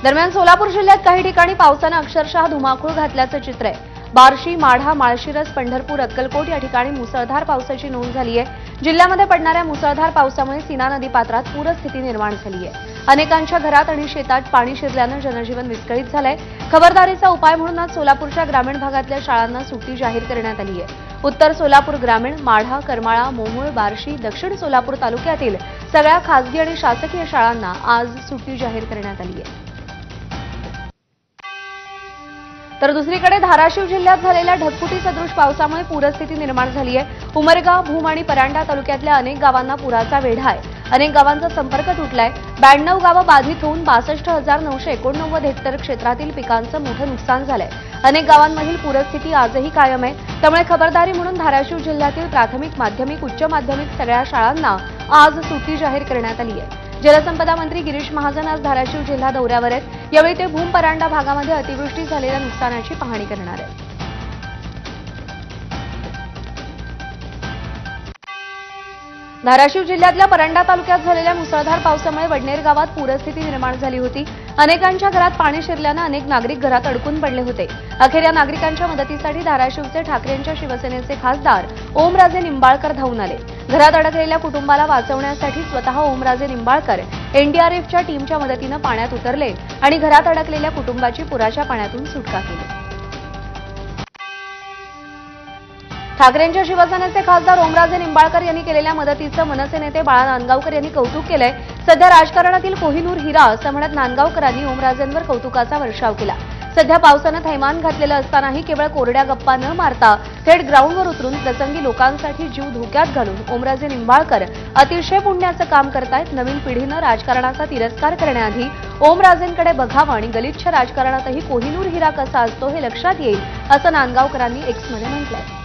दरम्यान सोलापूर जिल्ह्यात काही ठिकाणी पावसानं अक्षरशः धुमाकूळ घातल्याचं चित्र आहे। बार्शी, माढा, माळशिरस, पंढरपूर, अक्कलकोट या ठिकाणी मुसळधार पावसाची नोंद झाली आहे। जिल्ह्यामध्ये पडणाऱ्या मुसळधार पावसामुळे सीना नदी पात्रात पूरस्थिती निर्माण झाली आहे। अनेकांच्या घरात आणि शेतात पाणी शिरल्यानं जनजीवन विस्कळीत झालंय। खबरदारीचा उपाय म्हणून आज सोलापूरच्या ग्रामीण भागातल्या शाळांना सुट्टी जाहीर करण्यात आली आहे। उत्तर सोलापूर ग्रामीण, माढा, करमाळा, मोहोळ, बार्शी, दक्षिण सोलापूर तालुक्यातील सगळ्या खासगी आणि शासकीय शाळांना आज सुट्टी जाहीर करण्यात आली आहे। तर दुसरीकडे धाराशिव जिल्ह्यात झालेल्या ढगफुटी सदृश पावसामुळे पूरस्थिती निर्माण झाली आहे। उमरगा, भूम आणि परांडा तालुक्यातल्या अनेक गावांना पुराचा वेढा आहे। अनेक गावांचा संपर्क तुटलाय। 92 गावं बाधित होऊन 62,989 हेक्टर क्षेत्रातील पिकांचं मोठं नुकसान झालंय। अनेक गावांमधील पूरस्थिती आजही कायम आहे। त्यामुळे खबरदारी म्हणून धाराशिव जिल्ह्यातील प्राथमिक, माध्यमिक, उच्च माध्यमिक सगळ्या शाळांना आज सुट्टी जाहीर करण्यात आली आहे। जलसंपदा मंत्री गिरीश महाजन आज धाराशिव जिल्हा दौऱ्यावर आहेत। यावेळी ते भूम परांडा भागामध्ये अतिवृष्टी झालेल्या नुकसानाची पाहणी करणार आहेत। धाराशिव जिल्ह्यातल्या परांडा तालुक्यात झालेल्या मुसळधार पावसामुळे वडनेर गावात पूरस्थिती निर्माण झाली होती। अनेकांच्या घरात पाणी शिरल्यानं अनेक नागरिक घरात अडकून पडले होते। अखेर या नागरिकांच्या मदतीसाठी धाराशिवचे ठाकरेंच्या शिवसेनेचे खासदार ओमराजे निंबाळकर धावून आले। घरात अडकलेल्या कुटुंबाला वाचवण्यासाठी स्वतः ओमराजे निंबाळकर एनडीआरएफच्या टीमच्या मदतीनं पाण्यात उतरले आणि घरात अडकलेल्या कुटुंबाची पुराच्या पाण्यातून सुटका केली। ठाकरेंच्या शिवसेनेचे खासदार ओमराजे निंबाळकर यांनी केलेल्या मदतीचं मनसे नेते बाळा नांदगावकर यांनी कौतुक केलंय। सध्या राजकारणातील कोहिनूर हिरा असं म्हणत नांदगावकरांनी ओमराजेंवर कौतुकाचा वर्षाव केला। सध्या पावसानं थैमान घातलेलं असतानाही केवळ कोरड्या गप्पा न मारता थेट ग्राउंडवर उतरून प्रसंगी लोकांसाठी जीव धोक्यात घालून ओमराजे निंबाळकर अतिशय पुण्याचं काम करतायत। नवीन पिढीनं राजकारणाचा तिरस्कार करण्याआधी ओमराजेंकडे बघावं आणि गलिच्छ राजकारणातही कोहिनूर हिरा कसा असतो हे लक्षात येईल असं नांदगावकरांनी एक्समध्ये म्हटलंय।